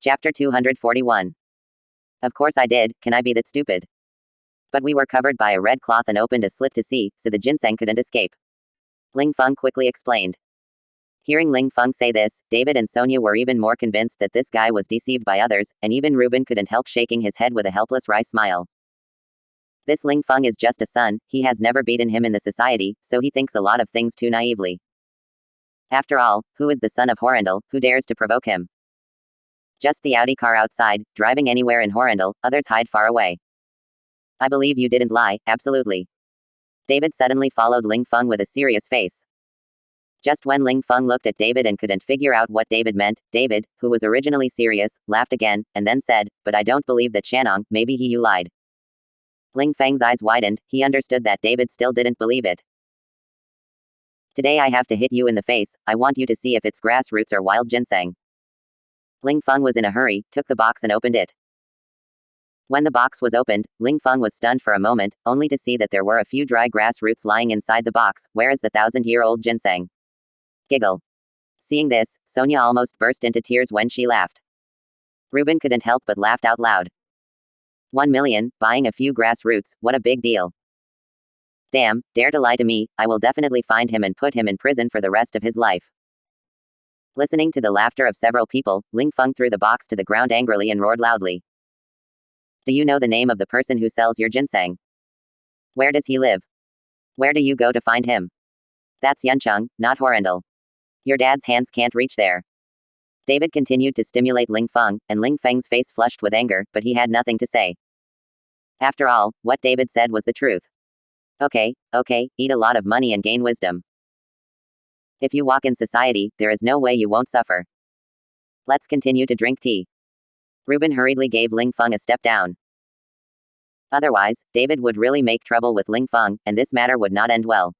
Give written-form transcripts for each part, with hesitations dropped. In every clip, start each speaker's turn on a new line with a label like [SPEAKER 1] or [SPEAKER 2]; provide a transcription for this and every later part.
[SPEAKER 1] Chapter 241. Of course I did, can I be that stupid? But we were covered by a red cloth and opened a slit to see, so the ginseng couldn't escape. Ling Fung quickly explained. Hearing Ling Fung say this, David and Sonia were even more convinced that this guy was deceived by others, and even Reuben couldn't help shaking his head with a helpless wry smile. This Ling Fung is just a son, he has never beaten him in the society, so he thinks a lot of things too naively. After all, who is the son of Horrendal, who dares to provoke him? Just the Audi car outside, driving anywhere in Horrendal, others hide far away. I believe you didn't lie, absolutely. David suddenly followed Ling Fung with a serious face. Just when Ling Fung looked at David and couldn't figure out what David meant, David, who was originally serious, laughed again, and then said, "But I don't believe that Shanong, maybe you lied." Ling Feng's eyes widened, he understood that David still didn't believe it. Today I have to hit you in the face, I want you to see if it's grassroots or wild ginseng. Ling Fung was in a hurry, took the box and opened it. When the box was opened, Ling Fung was stunned for a moment, only to see that there were a few dry grass roots lying inside the box, whereas the 1,000-year-old ginseng. Giggle. Seeing this, Sonia almost burst into tears when she laughed. Reuben couldn't help but laughed out loud. 1 million, buying a few grass roots, what a big deal. Damn, dare to lie to me, I will definitely find him and put him in prison for the rest of his life. Listening to the laughter of several people, Ling Fung threw the box to the ground angrily and roared loudly. Do you know the name of the person who sells your ginseng? Where does he live? Where do you go to find him? That's Yuncheng, not Horrendal. Your dad's hands can't reach there. David continued to stimulate Ling Fung, and Ling Feng's face flushed with anger, but he had nothing to say. After all, what David said was the truth. Okay, eat a lot of money and gain wisdom. If you walk in society, there is no way you won't suffer. Let's continue to drink tea. Reuben hurriedly gave Ling Fung a step down. Otherwise, David would really make trouble with Ling Fung, and this matter would not end well.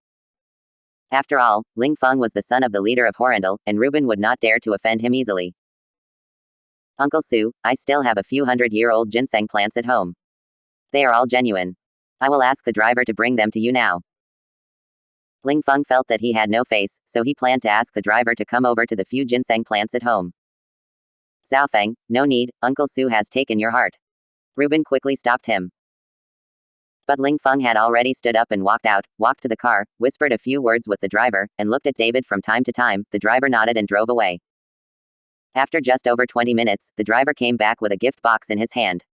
[SPEAKER 1] After all, Ling Fung was the son of the leader of Horrendal, and Reuben would not dare to offend him easily. Uncle Su, I still have a few 100-year-old ginseng plants at home. They are all genuine. I will ask the driver to bring them to you now. Ling Fung felt that he had no face, so he planned to ask the driver to come over to the few ginseng plants at home. Xiaofeng, no need, Uncle Su has taken your heart. Reuben quickly stopped him. But Ling Fung had already stood up and walked to the car, whispered a few words with the driver, and looked at David from time to time. The driver nodded and drove away. After just over 20 minutes, the driver came back with a gift box in his hand.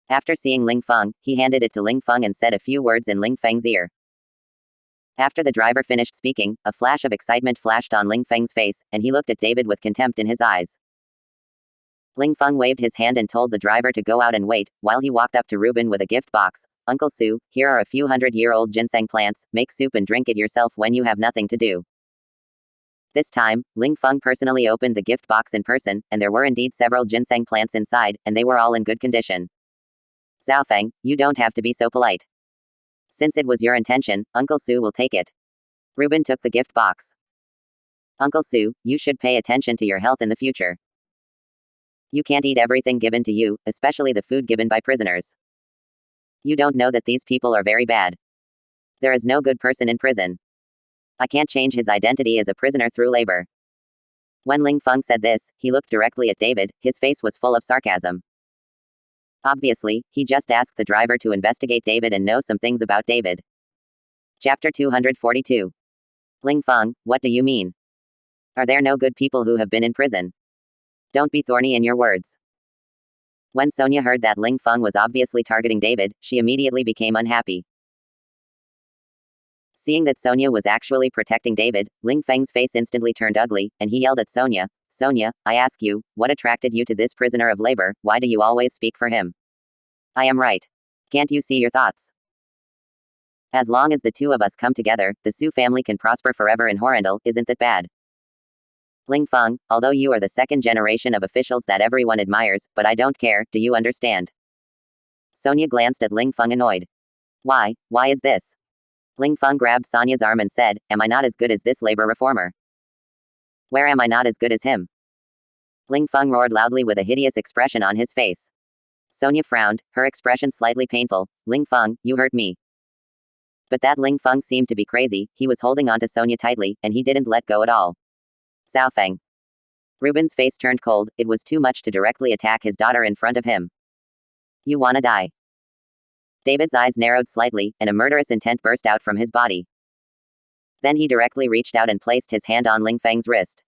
[SPEAKER 1] After seeing Ling Fung, he handed it to Ling Fung and said a few words in Ling Feng's ear. After the driver finished speaking, a flash of excitement flashed on Ling Feng's face, and he looked at David with contempt in his eyes. Ling Fung waved his hand and told the driver to go out and wait, while he walked up to Reuben with a gift box. Uncle Su, here are a few 100-year-old ginseng plants, make soup and drink it yourself when you have nothing to do. This time, Ling Fung personally opened the gift box in person, and there were indeed several ginseng plants inside, and they were all in good condition. Xiaofeng, you don't have to be so polite. Since it was your intention, Uncle Su will take it. Reuben took the gift box. Uncle Su, you should pay attention to your health in the future. You can't eat everything given to you, especially the food given by prisoners. You don't know that these people are very bad. There is no good person in prison. I can't change his identity as a prisoner through labor. When Ling Fung said this, he looked directly at David, his face was full of sarcasm. Obviously, he just asked the driver to investigate David and know some things about David. Chapter 242. Ling Fung, what do you mean? Are there no good people who have been in prison? Don't be thorny in your words. When Sonia heard that Ling Fung was obviously targeting David, she immediately became unhappy. Seeing that Sonia was actually protecting David, Ling Feng's face instantly turned ugly, and he yelled at Sonia, Sonia, I ask you, what attracted you to this prisoner of labor, why do you always speak for him? I am right. Can't you see your thoughts? As long as the two of us come together, the Su family can prosper forever in Horrendal, isn't that bad? Ling Fung, although you are the second generation of officials that everyone admires, but I don't care, do you understand? Sonia glanced at Ling Fung annoyed. Why is this? Ling Fung grabbed Sonia's arm and said, am I not as good as this labor reformer? Where am I not as good as him? Ling Fung roared loudly with a hideous expression on his face. Sonia frowned, her expression slightly painful. Ling Fung, you hurt me. But that Ling Fung seemed to be crazy, he was holding on to Sonia tightly, and he didn't let go at all. Xiaofeng. Ruben's face turned cold. It was too much to directly attack his daughter in front of him. You wanna die? David's eyes narrowed slightly, and a murderous intent burst out from his body. Then he directly reached out and placed his hand on Ling Feng's wrist.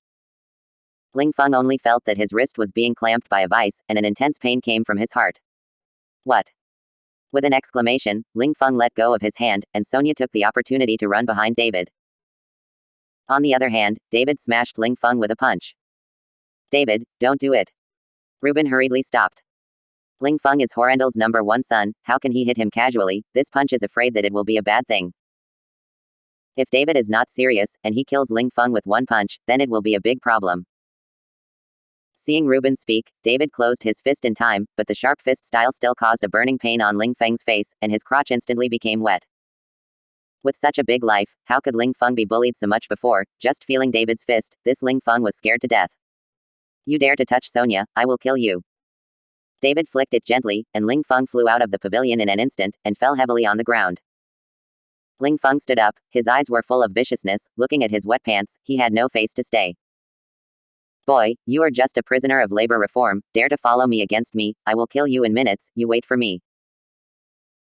[SPEAKER 1] Ling Fung only felt that his wrist was being clamped by a vice, and an intense pain came from his heart. What? With an exclamation, Ling Fung let go of his hand, and Sonia took the opportunity to run behind David. On the other hand, David smashed Ling Fung with a punch. David, don't do it. Ruben hurriedly stopped. Ling Fung is Horendel's #1 son, how can he hit him casually? This punch is afraid that it will be a bad thing. If David is not serious, and he kills Ling Fung with one punch, then it will be a big problem. Seeing Ruben speak, David closed his fist in time, but the sharp fist style still caused a burning pain on Ling Feng's face, and his crotch instantly became wet. With such a big life, how could Ling Fung be bullied so much before? Just feeling David's fist, this Ling Fung was scared to death. You dare to touch Sonia, I will kill you. David flicked it gently, and Ling Fung flew out of the pavilion in an instant, and fell heavily on the ground. Ling Fung stood up, his eyes were full of viciousness, looking at his wet pants, he had no face to stay. Boy, you are just a prisoner of labor reform, dare to follow me against me, I will kill you in minutes, you wait for me.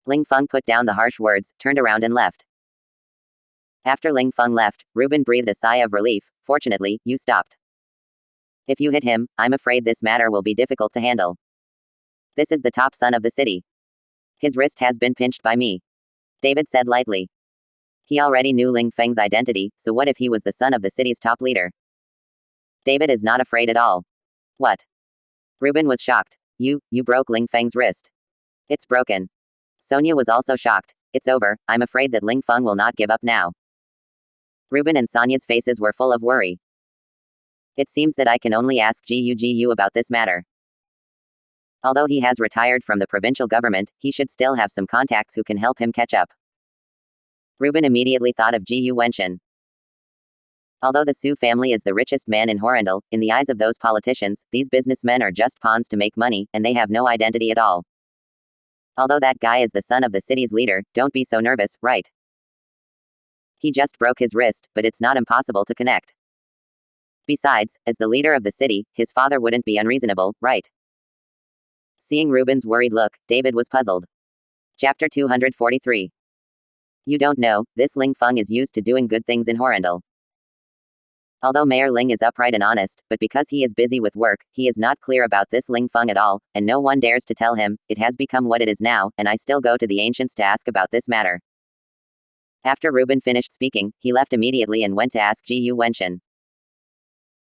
[SPEAKER 1] Ling Fung put down the harsh words, turned around and left. After Ling Fung left, Ruben breathed a sigh of relief. Fortunately, you stopped. If you hit him, I'm afraid this matter will be difficult to handle. This is the top son of the city. His wrist has been pinched by me. David said lightly. He already knew Ling Feng's identity, so what if he was the son of the city's top leader? David is not afraid at all. What? Ruben was shocked. You broke Ling Feng's wrist. It's broken. Sonia was also shocked. It's over, I'm afraid that Ling Fung will not give up now. Ruben and Sonia's faces were full of worry. It seems that I can only ask Gu about this matter. Although he has retired from the provincial government, he should still have some contacts who can help him catch up. Ruben immediately thought of Gu Wenshin. Although the Su family is the richest man in Horrendal, in the eyes of those politicians, these businessmen are just pawns to make money, and they have no identity at all. Although that guy is the son of the city's leader, don't be so nervous, right? He just broke his wrist, but it's not impossible to connect. Besides, as the leader of the city, his father wouldn't be unreasonable, right? Seeing Ruben's worried look, David was puzzled. Chapter 243. You don't know, this Ling Fung is used to doing good things in Horrendal. Although Mayor Ling is upright and honest, but because he is busy with work, he is not clear about this Ling Fung at all, and no one dares to tell him. It has become what it is now, and I still go to the ancients to ask about this matter. After Ruben finished speaking, he left immediately and went to ask Gu Wenshin.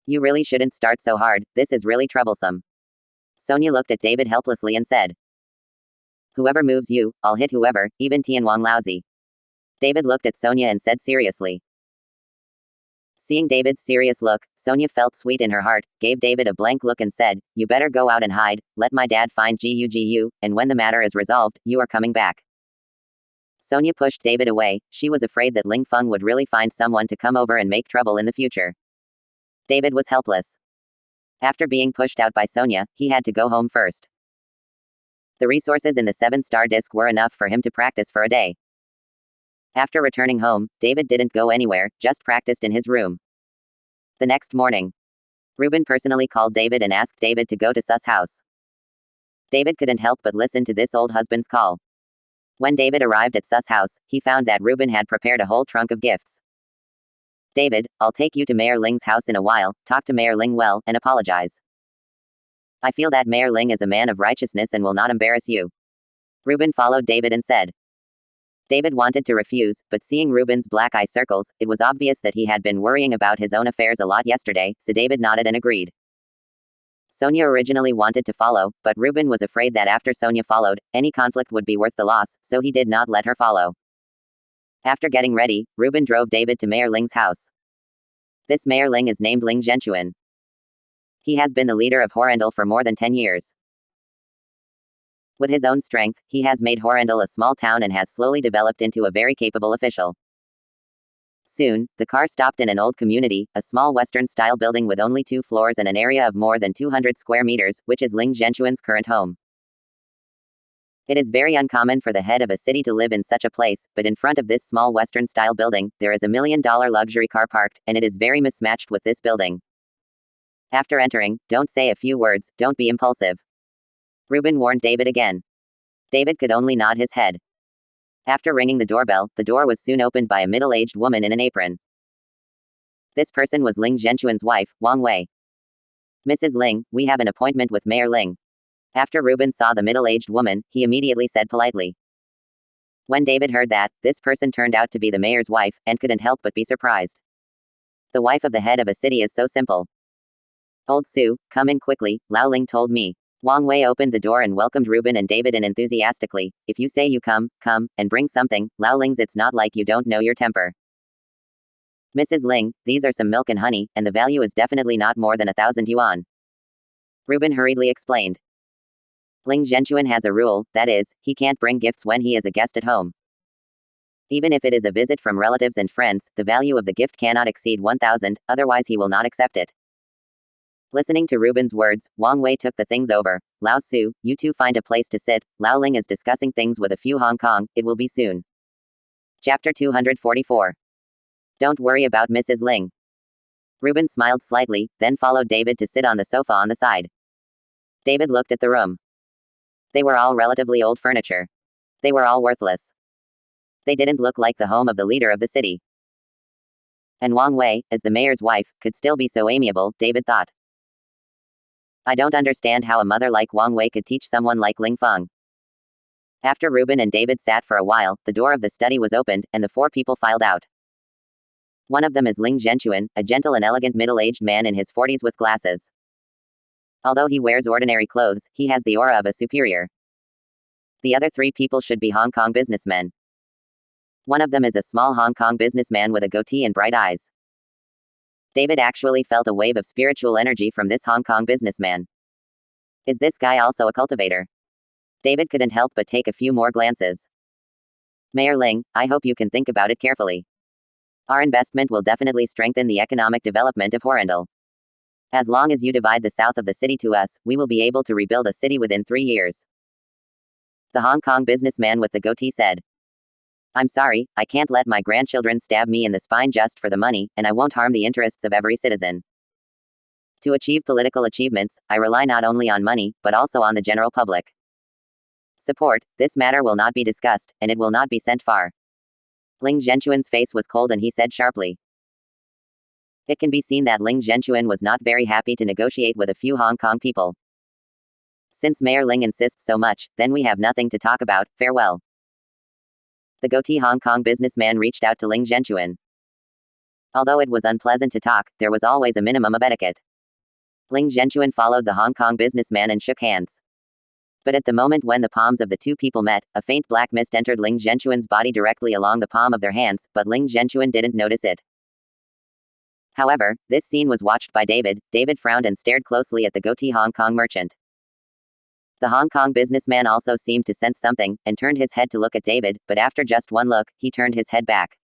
[SPEAKER 1] You really shouldn't start so hard, this is really troublesome. Sonia looked at David helplessly and said. Whoever moves you, I'll hit whoever, even Tianwang Laozi. David looked at Sonia and said seriously. Seeing David's serious look, Sonia felt sweet in her heart, gave David a blank look and said, you better go out and hide, let my dad find Gu, and when the matter is resolved, you are coming back. Sonia pushed David away, she was afraid that Ling Fung would really find someone to come over and make trouble in the future. David was helpless. After being pushed out by Sonia, he had to go home first. The resources in the 7-star disc were enough for him to practice for a day. After returning home, David didn't go anywhere, just practiced in his room. The next morning, Ruben personally called David and asked David to go to Su's house. David couldn't help but listen to this old husband's call. When David arrived at Su's house, he found that Ruben had prepared a whole trunk of gifts. David, I'll take you to Mayor Ling's house in a while, talk to Mayor Ling well, and apologize. I feel that Mayor Ling is a man of righteousness and will not embarrass you. Ruben followed David and said. David wanted to refuse, but seeing Ruben's black eye circles, it was obvious that he had been worrying about his own affairs a lot yesterday, so David nodded and agreed. Sonia originally wanted to follow, but Ruben was afraid that after Sonia followed, any conflict would be worth the loss, so he did not let her follow. After getting ready, Ruben drove David to Mayor Ling's house. This Mayor Ling is named Ling Zhenchuan. He has been the leader of Horrendal for more than 10 years. With his own strength, he has made Horrendal a small town and has slowly developed into a very capable official. Soon, the car stopped in an old community, a small Western-style building with only 2 floors and an area of more than 200 square meters, which is Ling Zhenchuan's current home. It is very uncommon for the head of a city to live in such a place, but in front of this small Western-style building, there is a $1 million luxury car parked, and it is very mismatched with this building. After entering, don't say a few words, don't be impulsive. Reuben warned David again. David could only nod his head. After ringing the doorbell, the door was soon opened by a middle-aged woman in an apron. This person was Ling Zhenchuan's wife, Wang Wei. Mrs. Ling, we have an appointment with Mayor Ling. After Reuben saw the middle-aged woman, he immediately said politely. When David heard that, this person turned out to be the mayor's wife, and couldn't help but be surprised. The wife of the head of a city is so simple. Old Sue, come in quickly, Lao Ling told me. Wang Wei opened the door and welcomed Reuben and David in enthusiastically. If you say you come, and bring something, Lao Ling's, it's not like you don't know your temper. Mrs. Ling, these are some milk and honey, and the value is definitely not more than 1,000 yuan. Reuben hurriedly explained. Ling Zhenchuan has a rule, that is, he can't bring gifts when he is a guest at home. Even if it is a visit from relatives and friends, the value of the gift cannot exceed 1,000, otherwise he will not accept it. Listening to Reuben's words, Wang Wei took the things over. Lao Su, you two find a place to sit. Lao Ling is discussing things with a few Hong Kong, it will be soon. Chapter 244. Don't worry about Mrs. Ling. Reuben smiled slightly, then followed David to sit on the sofa on the side. David looked at the room. They were all relatively old furniture. They were all worthless. They didn't look like the home of the leader of the city. And Wang Wei, as the mayor's wife, could still be so amiable, David thought. I don't understand how a mother like Wang Wei could teach someone like Ling Fung. After Reuben and David sat for a while, the door of the study was opened, and the four people filed out. One of them is Ling Zhenchuan, a gentle and elegant middle-aged man in his 40s with glasses. Although he wears ordinary clothes, he has the aura of a superior. The other three people should be Hong Kong businessmen. One of them is a small Hong Kong businessman with a goatee and bright eyes. David actually felt a wave of spiritual energy from this Hong Kong businessman. Is this guy also a cultivator? David couldn't help but take a few more glances. Mayor Ling, I hope you can think about it carefully. Our investment will definitely strengthen the economic development of Horrendal. As long as you divide the south of the city to us, we will be able to rebuild a city within 3 years. The Hong Kong businessman with the goatee said. I'm sorry, I can't let my grandchildren stab me in the spine just for the money, and I won't harm the interests of every citizen. To achieve political achievements, I rely not only on money, but also on the general public support. This matter will not be discussed, and it will not be sent far. Ling Zhenchuan's face was cold and he said sharply. It can be seen that Ling Zhenchuan was not very happy to negotiate with a few Hong Kong people. Since Mayor Ling insists so much, then we have nothing to talk about, farewell. The goatee Hong Kong businessman reached out to Ling Zhenchuan. Although it was unpleasant to talk, there was always a minimum of etiquette. Ling Zhenchuan followed the Hong Kong businessman and shook hands. But at the moment when the palms of the two people met, a faint black mist entered Ling Zhenchuan's body directly along the palm of their hands, but Ling Zhenchuan didn't notice it. However, this scene was watched by David. David frowned and stared closely at the goatee Hong Kong merchant. The Hong Kong businessman also seemed to sense something, and turned his head to look at David, but after just one look, he turned his head back.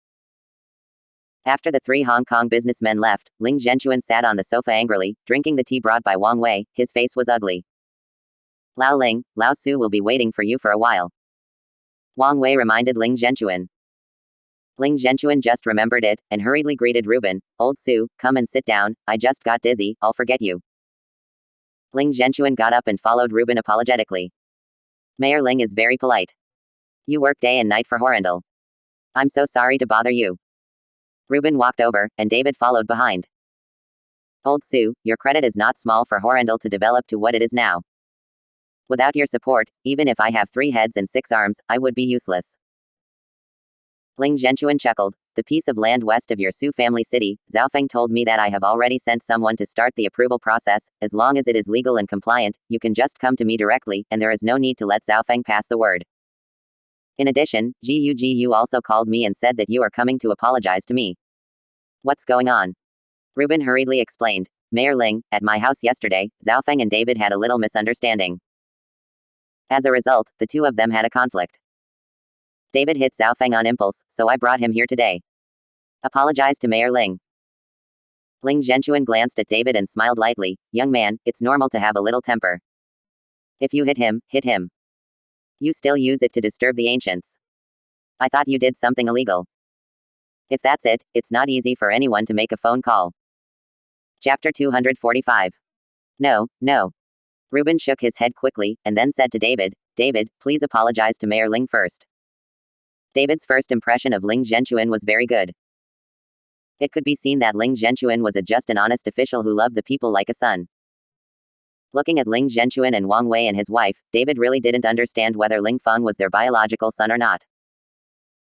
[SPEAKER 1] After the three Hong Kong businessmen left, Ling Zhenchuan sat on the sofa angrily, drinking the tea brought by Wang Wei. His face was ugly. Lao Ling, Lao Su will be waiting for you for a while. Wang Wei reminded Ling Zhenchuan. Ling Zhenchuan just remembered it, and hurriedly greeted Reuben. Old Su, come and sit down, I just got dizzy, I'll forget you. Ling Zhenchuan got up and followed Reuben apologetically. Mayor Ling is very polite. You work day and night for Horrendal. I'm so sorry to bother you. Reuben walked over, and David followed behind. Old Su, your credit is not small for Horrendal to develop to what it is now. Without your support, even if I have 3 heads and 6 arms, I would be useless. Ling Zhenchuan chuckled. The piece of land west of your Su family city, Zhaofeng told me that I have already sent someone to start the approval process. As long as it is legal and compliant, you can just come to me directly, and there is no need to let Zhaofeng pass the word. In addition, Gu also called me and said that you are coming to apologize to me. What's going on? Reuben hurriedly explained. Mayor Ling, at my house yesterday, Zhaofeng and David had a little misunderstanding. As a result, the two of them had a conflict. David hit Zhaofeng on impulse, so I brought him here today. Apologize to Mayor Ling. Ling Zhenchuan glanced at David and smiled lightly. Young man, it's normal to have a little temper. If you hit him, hit him. You still use it to disturb the ancients. I thought you did something illegal. If that's it, it's not easy for anyone to make a phone call. Chapter 245. No, no. Reuben shook his head quickly, and then said to David, David, please apologize to Mayor Ling first. David's first impression of Ling Zhenchuan was very good. It could be seen that Ling Zhenchuan was a just and honest official who loved the people like a son. Looking at Ling Zhenchuan and Wang Wei and his wife, David really didn't understand whether Ling Fung was their biological son or not.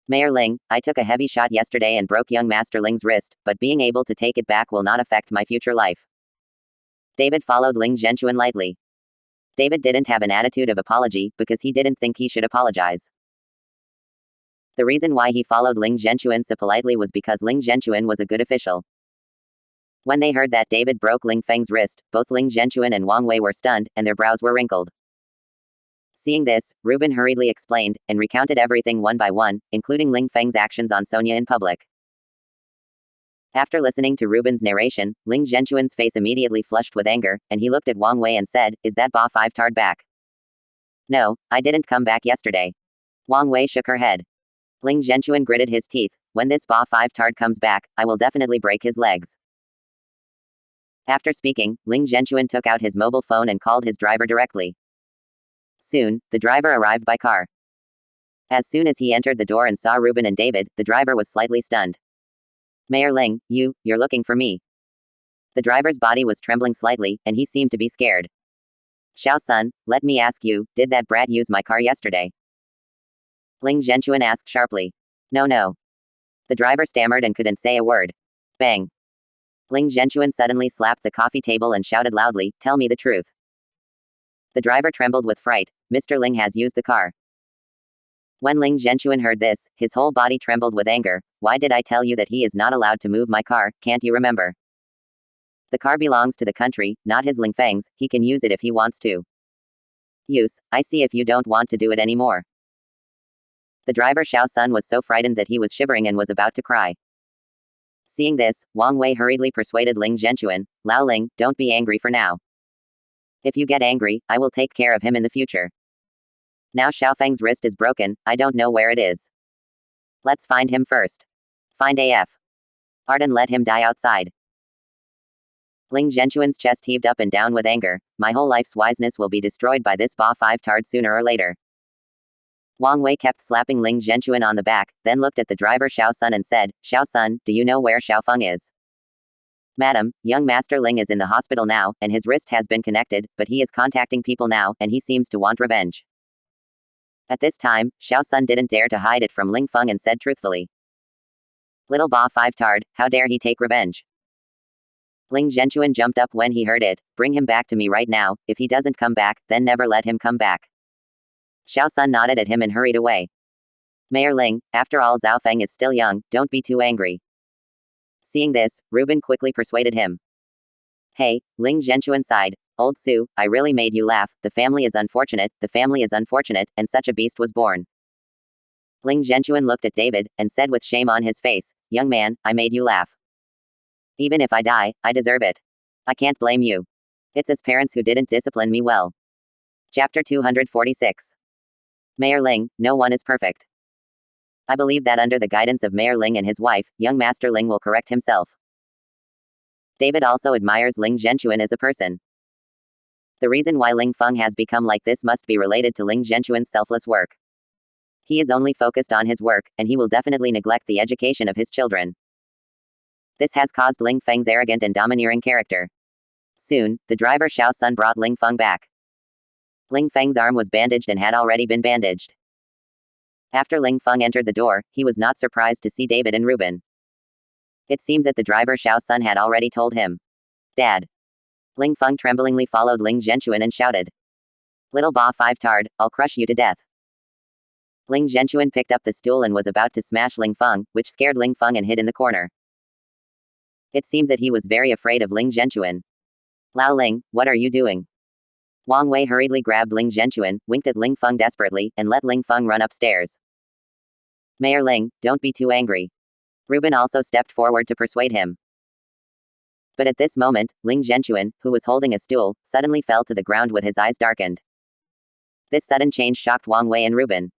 [SPEAKER 1] Mayor Ling, I took a heavy shot yesterday and broke young Master Ling's wrist, but being able to take it back will not affect my future life. David followed Ling Zhenchuan lightly. David didn't have an attitude of apology, because he didn't think he should apologize. The reason why he followed Ling Zhenchuan so politely was because Ling Zhenchuan was a good official. When they heard that David broke Ling Feng's wrist, both Ling Zhenchuan and Wang Wei were stunned, and their brows were wrinkled. Seeing this, Reuben hurriedly explained, and recounted everything one by one, including Ling Feng's actions on Sonia in public. After listening to Reuben's narration, Ling Zhenchuan's face immediately flushed with anger, and he looked at Wang Wei and said, Is that Ba Five Tard back? No, I didn't come back yesterday. Wang Wei shook her head. Ling Zhenchuan gritted his teeth. When this Ba Five Tard comes back, I will definitely break his legs. After speaking, Ling Zhenchuan took out his mobile phone and called his driver directly. Soon, the driver arrived by car. As soon as he entered the door and saw Reuben and David, the driver was slightly stunned. Mayor Ling, you're looking for me. The driver's body was trembling slightly, and he seemed to be scared. Xiao Sun, let me ask you, did that brat use my car yesterday? Ling Zhenchuan asked sharply. No. The driver stammered and couldn't say a word. Bang. Ling Zhenchuan suddenly slapped the coffee table and shouted loudly, Tell me the truth. The driver trembled with fright. Mr. Ling has used the car. When Ling Zhenchuan heard this, his whole body trembled with anger. Why did I tell you that he is not allowed to move my car, can't you remember? The car belongs to the country, not his Ling Feng's, he can use it if he wants to. Use, I see if you don't want to do it anymore. The driver Xiao Sun was so frightened that he was shivering and was about to cry. Seeing this, Wang Wei hurriedly persuaded Ling Zhenchuan, Lao Ling, don't be angry for now. If you get angry, I will take care of him in the future. Now Xiaofeng's wrist is broken, I don't know where it is. Let's find him first. Find AF. Arden let him die outside. Ling Zhenchuan's chest heaved up and down with anger. My whole life's wiseness will be destroyed by this Ba Five Tard sooner or later. Wang Wei kept slapping Ling Zhenchuan on the back, then looked at the driver Xiao Sun and said, Xiao Sun, do you know where Xiaofeng is? Madam, young Master Ling is in the hospital now, and his wrist has been connected, but he is contacting people now, and he seems to want revenge. At this time, Xiao Sun didn't dare to hide it from Ling Fung and said truthfully. Little Ba Five Tard, how dare he take revenge? Ling Zhenchuan jumped up when he heard it. Bring him back to me right now, if he doesn't come back, then never let him come back. Xiao Sun nodded at him and hurried away. Mayor Ling, after all Zhao Feng is still young, don't be too angry. Seeing this, Reuben quickly persuaded him. Hey, Ling Zhenchuan sighed. Old Su, I really made you laugh, the family is unfortunate, and such a beast was born. Ling Zhenchuan looked at David, and said with shame on his face, Young man, I made you laugh. Even if I die, I deserve it. I can't blame you. It's as parents who didn't discipline me well. Chapter 246. Mayor Ling, no one is perfect. I believe that under the guidance of Mayor Ling and his wife, young Master Ling will correct himself. David also admires Ling Zhenchuan as a person. The reason why Ling Fung has become like this must be related to Ling Zhenchuan's selfless work. He is only focused on his work, and he will definitely neglect the education of his children. This has caused Ling Feng's arrogant and domineering character. Soon, the driver Xiao Sun brought Ling Fung back. Ling Feng's arm was bandaged and had already been bandaged. After Ling Fung entered the door, he was not surprised to see David and Reuben. It seemed that the driver Xiao Sun had already told him. Dad. Ling Fung tremblingly followed Ling Zhenchuan and shouted. Little Ba Five Tard, I'll crush you to death. Ling Zhenchuan picked up the stool and was about to smash Ling Fung, which scared Ling Fung and hid in the corner. It seemed that he was very afraid of Ling Zhenchuan. Lao Ling, what are you doing? Wang Wei hurriedly grabbed Ling Zhenchuan, winked at Ling Fung desperately, and let Ling Fung run upstairs. Mayor Ling, don't be too angry. Reuben also stepped forward to persuade him. But at this moment, Ling Zhenchuan, who was holding a stool, suddenly fell to the ground with his eyes darkened. This sudden change shocked Wang Wei and Reuben.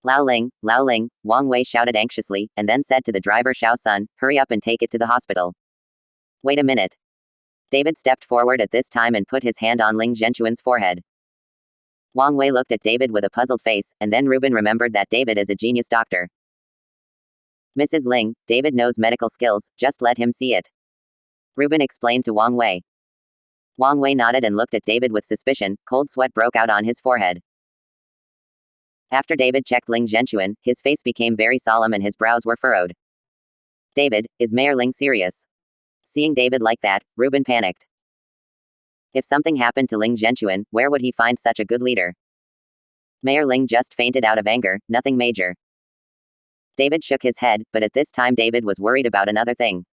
[SPEAKER 1] Lao Ling, Wang Wei shouted anxiously, and then said to the driver Xiao Sun, hurry up and take it to the hospital. Wait a minute. David stepped forward at this time and put his hand on Ling Zhenchuan's forehead. Wang Wei looked at David with a puzzled face, and then Reuben remembered that David is a genius doctor. Mrs. Ling, David knows medical skills, just let him see it. Reuben explained to Wang Wei. Wang Wei nodded and looked at David with suspicion. Cold sweat broke out on his forehead. After David checked Ling Zhenchuan, his face became very solemn and his brows were furrowed. David, is Mayor Ling serious? Seeing David like that, Reuben panicked. If something happened to Ling Zhenchuan, where would he find such a good leader? Mayor Ling just fainted out of anger, nothing major. David shook his head, but at this time David was worried about another thing.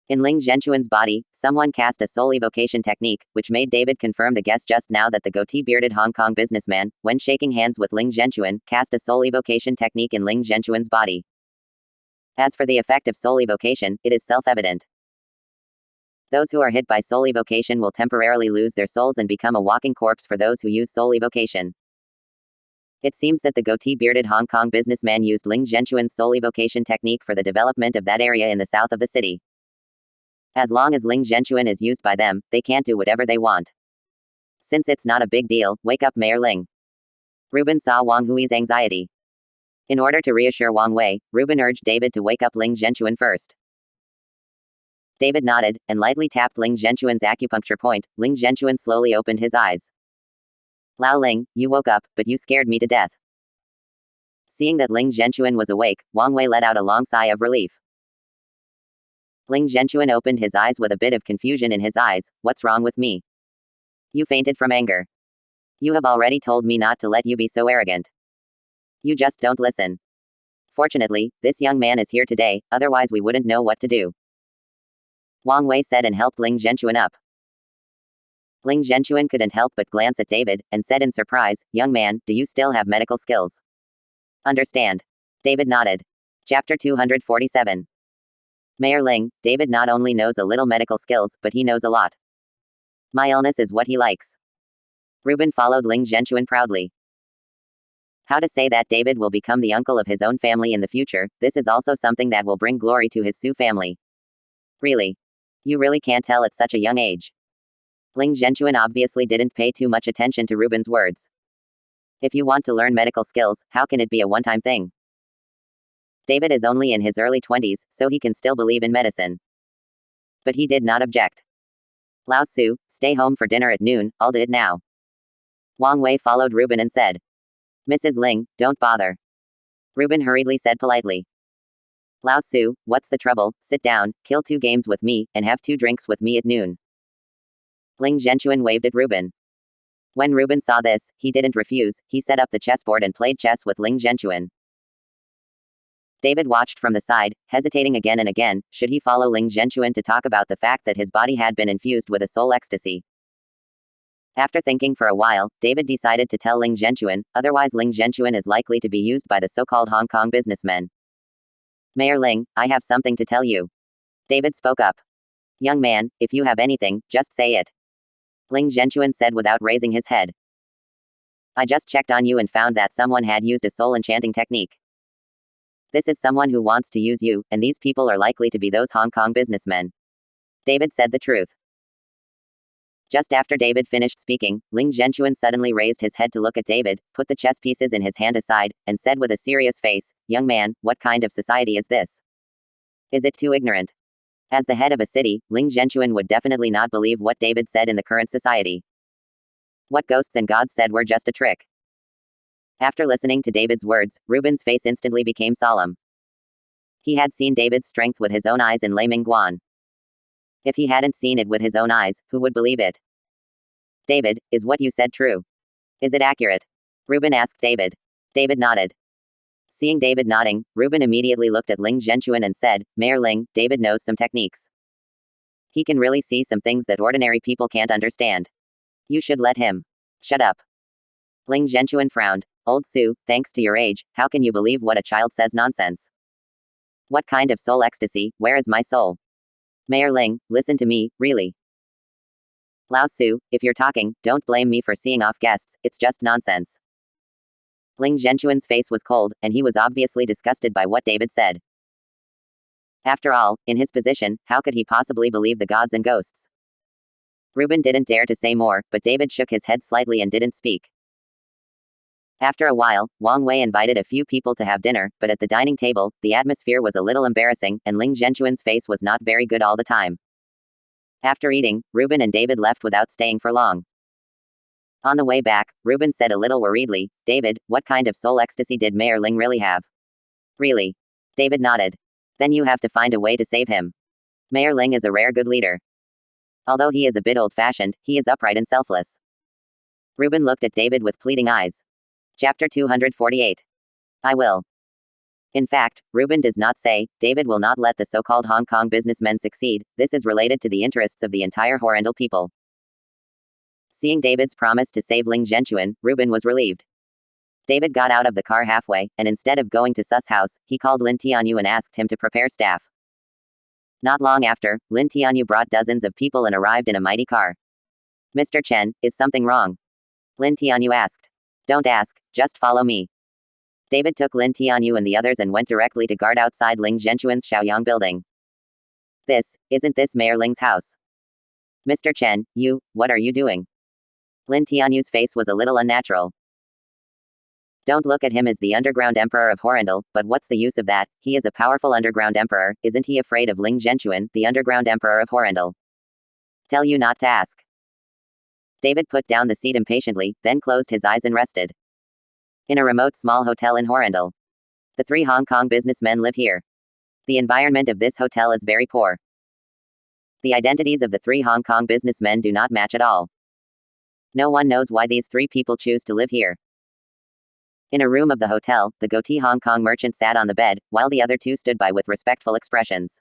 [SPEAKER 1] In Ling Zhenchuan's body, someone cast a soul evocation technique, which made David confirm the guess just now that the goatee-bearded Hong Kong businessman, when shaking hands with Ling Zhenchuan, cast a soul evocation technique in Ling Zhenchuan's body. As for the effect of soul evocation, it is self-evident. Those who are hit by soul evocation will temporarily lose their souls and become a walking corpse for those who use soul evocation. It seems that the goatee-bearded Hong Kong businessman used Ling Zhenchuan's soul evocation technique for the development of that area in the south of the city. As long as Ling Zhenchuan is used by them, they can't do whatever they want. Since it's not a big deal, wake up Mayor Ling. Reuben saw Wang Hui's anxiety. In order to reassure Wang Wei, Reuben urged David to wake up Ling Zhenchuan first. David nodded, and lightly tapped Ling Zhenchuan's acupuncture point. Ling Zhenchuan slowly opened his eyes. Lao Ling, you woke up, but you scared me to death. Seeing that Ling Zhenchuan was awake, Wang Wei let out a long sigh of relief. Ling Zhenchuan opened his eyes with a bit of confusion in his eyes. What's wrong with me? You fainted from anger. You have already told me not to let you be so arrogant. You just don't listen. Fortunately, this young man is here today, otherwise we wouldn't know what to do. Wang Wei said and helped Ling Zhenchuan up. Ling Zhenchuan couldn't help but glance at David, and said in surprise, young man, do you still have medical skills? Understand. David nodded. Chapter 247. Mayor Ling, David not only knows a little medical skills, but he knows a lot. My illness is what he likes. Reuben followed Ling Zhenchuan proudly. How to say that David will become the uncle of his own family in the future, this is also something that will bring glory to his Su family. Really? You really can't tell at such a young age. Ling Zhenchuan obviously didn't pay too much attention to Reuben's words. If you want to learn medical skills, how can it be a one-time thing? David is only in his early 20s, so he can still believe in medicine. But he did not object. Lao Su, stay home for dinner at noon, I'll do it now. Wang Wei followed Reuben and said. Mrs. Ling, don't bother. Reuben hurriedly said politely. Lao Su, what's the trouble, sit down, kill 2 games with me, and have 2 drinks with me at noon. Ling Zhenchuan waved at Reuben. When Reuben saw this, he didn't refuse, he set up the chessboard and played chess with Ling Zhenchuan. David watched from the side, hesitating again and again, should he follow Ling Zhenchuan to talk about the fact that his body had been infused with a soul ecstasy. After thinking for a while, David decided to tell Ling Zhenchuan, otherwise Ling Zhenchuan is likely to be used by the so-called Hong Kong businessmen. Mayor Ling, I have something to tell you. David spoke up. Young man, if you have anything, just say it. Ling Zhenchuan said without raising his head. I just checked on you and found that someone had used a soul enchanting technique. This is someone who wants to use you, and these people are likely to be those Hong Kong businessmen. David said the truth. Just after David finished speaking, Ling Zhenchuan suddenly raised his head to look at David, put the chess pieces in his hand aside, and said with a serious face, young man, what kind of society is this? Is it too ignorant? As the head of a city, Ling Zhenchuan would definitely not believe what David said in the current society. What ghosts and gods said were just a trick. After listening to David's words, Reuben's face instantly became solemn. He had seen David's strength with his own eyes in Leming Guan. If he hadn't seen it with his own eyes, who would believe it? David, is what you said true? Is it accurate? Reuben asked David. David nodded. Seeing David nodding, Reuben immediately looked at Ling Zhenchuan and said, Mayor Ling, David knows some techniques. He can really see some things that ordinary people can't understand. You should let him. Shut up. Ling Zhenchuan frowned. Old Su, thanks to your age, how can you believe what a child says nonsense? What kind of soul ecstasy, where is my soul? Mayor Ling, listen to me, really. Lao Su, if you're talking, don't blame me for seeing off guests, it's just nonsense. Ling Zhenchuan's face was cold, and he was obviously disgusted by what David said. After all, in his position, how could he possibly believe the gods and ghosts? Reuben didn't dare to say more, but David shook his head slightly and didn't speak. After a while, Wang Wei invited a few people to have dinner, but at the dining table, the atmosphere was a little embarrassing, and Ling Zhenchuan's face was not very good all the time. After eating, Reuben and David left without staying for long. On the way back, Reuben said a little worriedly, "David, what kind of soul ecstasy did Mayor Ling really have?" "Really?" David nodded. "Then you have to find a way to save him. Mayor Ling is a rare good leader. Although he is a bit old-fashioned, he is upright and selfless." Reuben looked at David with pleading eyes. Chapter 248. I will. In fact, Reuben does not say, David will not let the so-called Hong Kong businessmen succeed. This is related to the interests of the entire Horrendal people. Seeing David's promise to save Ling Zhenchuan, Reuben was relieved. David got out of the car halfway, and instead of going to Su's house, he called Lin Tianyu and asked him to prepare staff. Not long after, Lin Tianyu brought dozens of people and arrived in a mighty car. "Mr. Chen, is something wrong?" Lin Tianyu asked. "Don't ask, just follow me." David took Lin Tianyu and the others and went directly to guard outside Ling Zhenchuan's Shaoyang building. Isn't this Mayor Ling's house?" "Mr. Chen, what are you doing?" Lin Tianyu's face was a little unnatural. "Don't look at him as the underground emperor of Horrendal, but what's the use of that? He is a powerful underground emperor, isn't he afraid of Ling Zhenchuan, the underground emperor of Horrendal?" "Tell you not to ask." David put down the seat impatiently, then closed his eyes and rested. In a remote small hotel in Horrendal. The 3 Hong Kong businessmen live here. The environment of this hotel is very poor. The identities of the 3 Hong Kong businessmen do not match at all. No one knows why these 3 people choose to live here. In a room of the hotel, the goatee Hong Kong merchant sat on the bed, while the other 2 stood by with respectful expressions.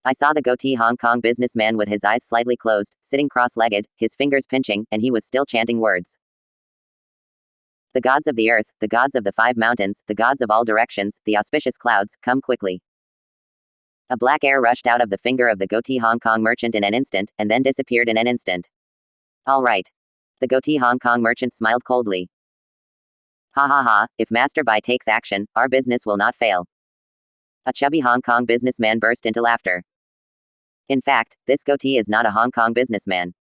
[SPEAKER 1] I saw the goatee Hong Kong businessman with his eyes slightly closed, sitting cross-legged, his fingers pinching, and he was still chanting words. "The gods of the earth, the gods of the 5 mountains, the gods of all directions, the auspicious clouds, come quickly." A black air rushed out of the finger of the goatee Hong Kong merchant in an instant, and then disappeared in an instant. "All right." The goatee Hong Kong merchant smiled coldly. "Ha ha ha, if Master Bai takes action, our business will not fail." A chubby Hong Kong businessman burst into laughter. In fact, this goatee is not a Hong Kong businessman.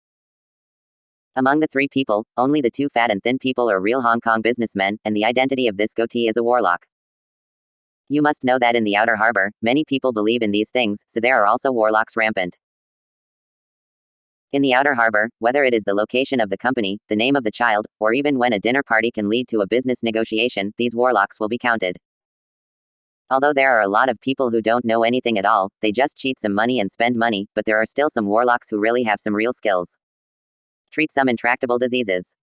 [SPEAKER 1] Among the 3 people, only the 2 fat and thin people are real Hong Kong businessmen, and the identity of this goatee is a warlock. You must know that in the outer harbor, many people believe in these things, so there are also warlocks rampant. In the outer harbor, whether it is the location of the company, the name of the child, or even when a dinner party can lead to a business negotiation, these warlocks will be counted. Although there are a lot of people who don't know anything at all, they just cheat some money and spend money, but there are still some warlocks who really have some real skills. Treat some intractable diseases.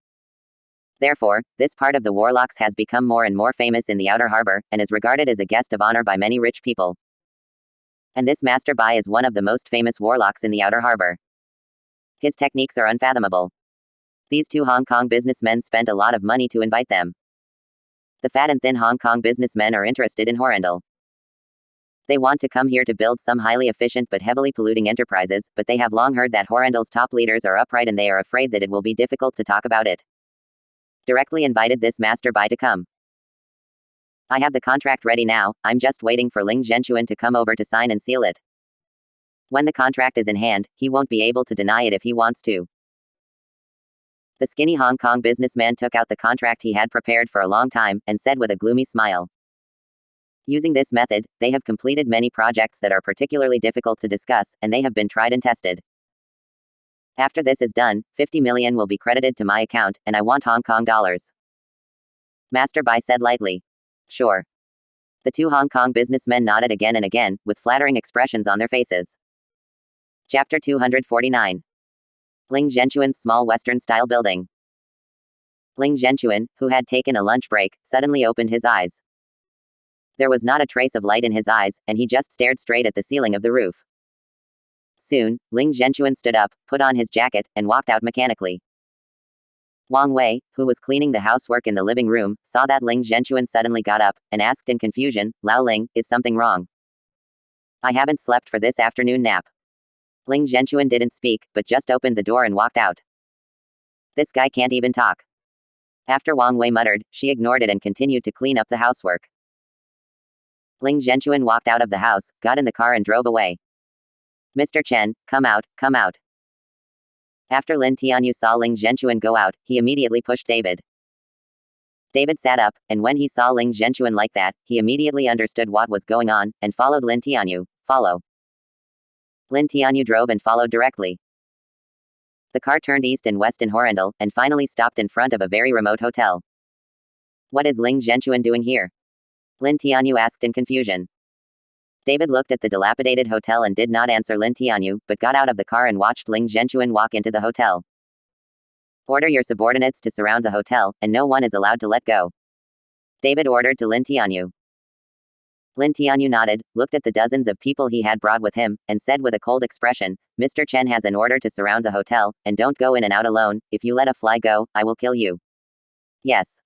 [SPEAKER 1] Therefore, this part of the warlocks has become more and more famous in the outer harbor, and is regarded as a guest of honor by many rich people. And this Master Bai is one of the most famous warlocks in the outer harbor. His techniques are unfathomable. These 2 Hong Kong businessmen spent a lot of money to invite them. The fat and thin Hong Kong businessmen are interested in Horrendal. They want to come here to build some highly efficient but heavily polluting enterprises, but they have long heard that Horrendal's top leaders are upright and they are afraid that it will be difficult to talk about it. Directly invited this Master Bai to come. "I have the contract ready now, I'm just waiting for Ling Zhenchuan to come over to sign and seal it. When the contract is in hand, he won't be able to deny it if he wants to." The skinny Hong Kong businessman took out the contract he had prepared for a long time, and said with a gloomy smile. Using this method, they have completed many projects that are particularly difficult to discuss, and they have been tried and tested. After this is done, 50 million will be credited to my account, and I want Hong Kong dollars. Master Bai said lightly. "Sure." The 2 Hong Kong businessmen nodded again and again, with flattering expressions on their faces. Chapter 249. Ling Zhenchuan's small Western-style building. Ling Zhenchuan, who had taken a lunch break, suddenly opened his eyes. There was not a trace of light in his eyes, and he just stared straight at the ceiling of the roof. Soon, Ling Zhenchuan stood up, put on his jacket, and walked out mechanically. Wang Wei, who was cleaning the housework in the living room, saw that Ling Zhenchuan suddenly got up, and asked in confusion, "Lao Ling, is something wrong?" "I haven't slept for this afternoon nap." Ling Zhenchuan didn't speak, but just opened the door and walked out. "This guy can't even talk." After Wang Wei muttered, she ignored it and continued to clean up the housework. Ling Zhenchuan walked out of the house, got in the car and drove away. Mr. Chen, come out, come out. After Lin Tianyu saw Ling Zhenchuan go out, he immediately pushed David. David sat up, and when he saw Ling Zhenchuan like that, he immediately understood what was going on, and followed Lin Tianyu. Follow. Lin Tianyu drove and followed directly. The car turned east and west in Horrendal, and finally stopped in front of a very remote hotel. What is Ling Zhenchuan doing here? Lin Tianyu asked in confusion. David looked at the dilapidated hotel and did not answer Lin Tianyu, but got out of the car and watched Ling Zhenchuan walk into the hotel. Order your subordinates to surround the hotel, and no one is allowed to let go. David ordered to Lin Tianyu. Lin Tianyu nodded, looked at the dozens of people he had brought with him, and said with a cold expression, Mr. Chen has an order to surround the hotel, and don't go in and out alone. If you let a fly go, I will kill you. Yes.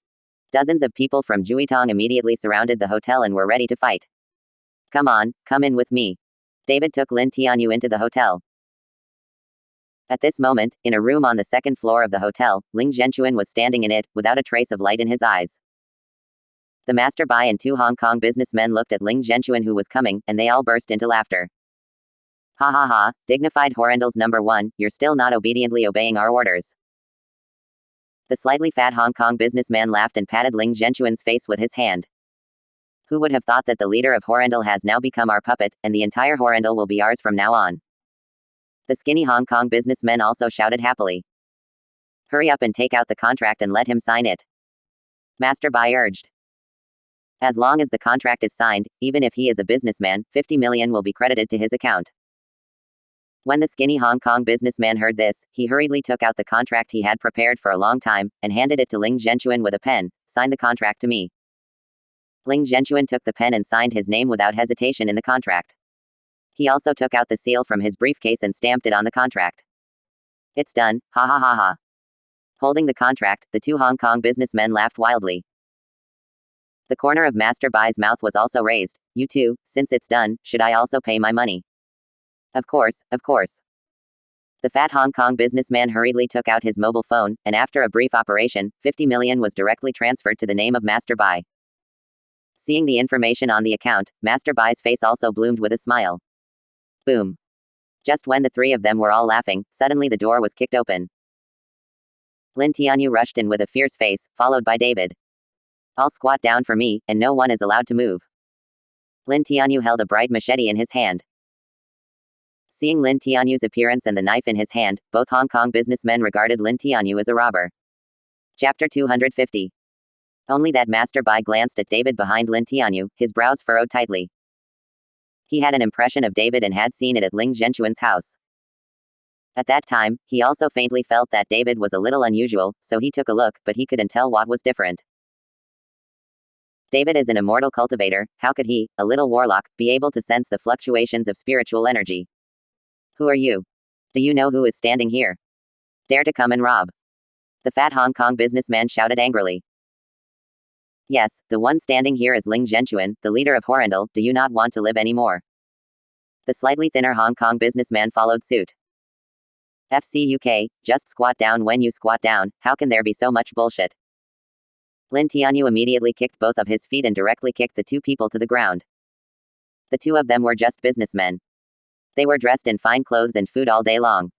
[SPEAKER 1] Dozens of people from Juitong immediately surrounded the hotel and were ready to fight. Come on, come in with me. David took Lin Tianyu into the hotel. At this moment, in a room on the second floor of the hotel, Ling Zhenchuan was standing in it, without a trace of light in his eyes. The Master Bai and 2 Hong Kong businessmen looked at Ling Zhenchuan who was coming, and they all burst into laughter. Ha ha ha, dignified Horrendal's number 1, you're still not obediently obeying our orders. The slightly fat Hong Kong businessman laughed and patted Ling Zhenchuan's face with his hand. Who would have thought that the leader of Horrendal has now become our puppet, and the entire Horrendal will be ours from now on? The skinny Hong Kong businessmen also shouted happily. Hurry up and take out the contract and let him sign it. Master Bai urged. As long as the contract is signed, even if he is a businessman, 50 million will be credited to his account. When the skinny Hong Kong businessman heard this, he hurriedly took out the contract he had prepared for a long time, and handed it to Ling Zhenchuan with a pen. Sign the contract to me. Ling Zhenchuan took the pen and signed his name without hesitation in the contract. He also took out the seal from his briefcase and stamped it on the contract. It's done, ha ha ha ha. Holding the contract, the 2 Hong Kong businessmen laughed wildly. The corner of Master Bai's mouth was also raised. You too, since it's done, should I also pay my money? Of course, of course. The fat Hong Kong businessman hurriedly took out his mobile phone, and after a brief operation, 50 million was directly transferred to the name of Master Bai. Seeing the information on the account, Master Bai's face also bloomed with a smile. Boom. Just when the 3 of them were all laughing, suddenly the door was kicked open. Lin Tianyu rushed in with a fierce face, followed by David. All squat down for me, and no one is allowed to move. Lin Tianyu held a bright machete in his hand. Seeing Lin Tianyu's appearance and the knife in his hand, both Hong Kong businessmen regarded Lin Tianyu as a robber. Chapter 250. Only that Master Bai glanced at David behind Lin Tianyu, his brows furrowed tightly. He had an impression of David and had seen it at Ling Zhenchuan's house. At that time, he also faintly felt that David was a little unusual, so he took a look, but he couldn't tell what was different. David is an immortal cultivator. How could he, a little warlock, be able to sense the fluctuations of spiritual energy? Who are you? Do you know who is standing here? Dare to come and rob? The fat Hong Kong businessman shouted angrily. Yes, the one standing here is Ling Zhenchuan, the leader of Horrendal. Do you not want to live anymore? The slightly thinner Hong Kong businessman followed suit. FC UK, just squat down when you squat down, how can there be so much bullshit? Lin Tianyu immediately kicked both of his feet and directly kicked the 2 people to the ground. The 2 of them were just businessmen. They were dressed in fine clothes and food all day long.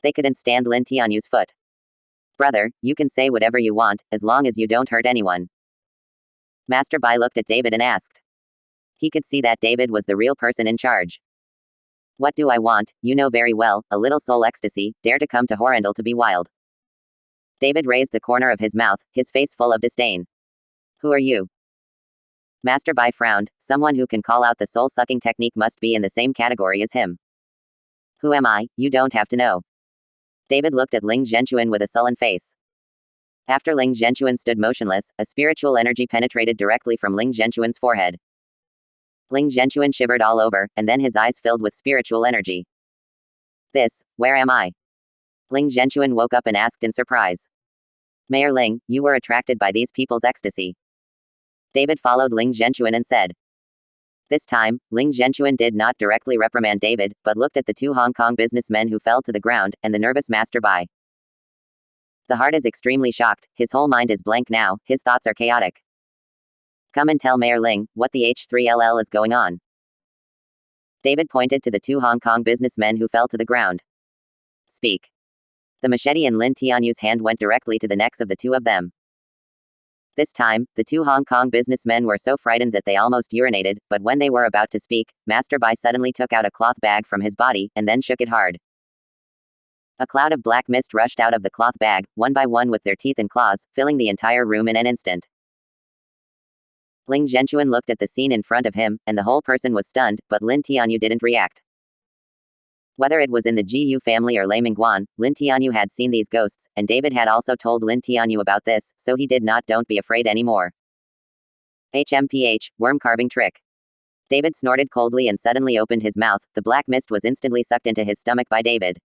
[SPEAKER 1] They couldn't stand Lin Tianyu's foot. Brother, you can say whatever you want, as long as you don't hurt anyone. Master Bai looked at David and asked. He could see that David was the real person in charge. What do I want? You know very well, a little soul ecstasy. Dare to come to Horrendal to be wild. David raised the corner of his mouth, his face full of disdain. Who are you? Master Bai frowned. Someone who can call out the soul-sucking technique must be in the same category as him. Who am I? You don't have to know. David looked at Ling Zhenchuan with a sullen face. After Ling Zhenchuan stood motionless, a spiritual energy penetrated directly from Ling Zhenchuan's forehead. Ling Zhenchuan shivered all over, and then his eyes filled with spiritual energy. Where am I? Ling Zhenchuan woke up and asked in surprise. Mayor Ling, you were attracted by these people's ecstasy. David followed Ling Zhenchuan and said. This time, Ling Zhenchuan did not directly reprimand David, but looked at the 2 Hong Kong businessmen who fell to the ground, and the nervous Master Bai. The heart is extremely shocked, his whole mind is blank now, his thoughts are chaotic. Come and tell Mayor Ling what the H3LL is going on. David pointed to the two Hong Kong businessmen who fell to the ground. Speak. The machete in Lin Tianyu's hand went directly to the necks of the two of them. This time, the two Hong Kong businessmen were so frightened that they almost urinated, but when they were about to speak, Master Bai suddenly took out a cloth bag from his body, and then shook it hard. A cloud of black mist rushed out of the cloth bag, one by one with their teeth and claws, filling the entire room in an instant. Ling Zhenchuan looked at the scene in front of him, and the whole person was stunned, but Lin Tianyu didn't react. Whether it was in the Ji Yu family or Lei Mingguan, Lin Tianyu had seen these ghosts, and David had also told Lin Tianyu about this, so he did not don't be afraid anymore. HMPH, worm carving trick. David snorted coldly and suddenly opened his mouth. The black mist was instantly sucked into his stomach by David.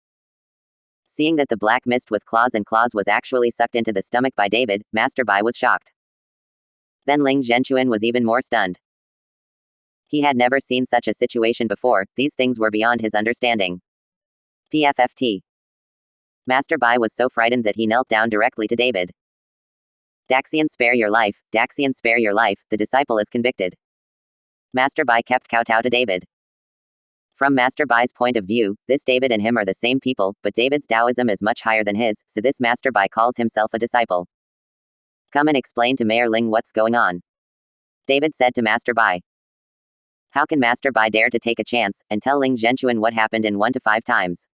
[SPEAKER 1] Seeing that the black mist with claws was actually sucked into the stomach by David, Master Bai was shocked. Then Ling Zhenchuan was even more stunned. He had never seen such a situation before, these things were beyond his understanding. PFFT. Master Bai was so frightened that he knelt down directly to David. Daxian, spare your life, Daxian, spare your life, the disciple is convicted. Master Bai kept kowtow to David. From Master Bai's point of view, this David and him are the same people, but David's Taoism is much higher than his, so this Master Bai calls himself a disciple. Come and explain to Mayor Ling what's going on. David said to Master Bai. How can Master Bai dare to take a chance, and tell Ling Zhenchuan what happened in 1 to 5 times?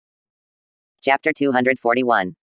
[SPEAKER 1] Chapter 241.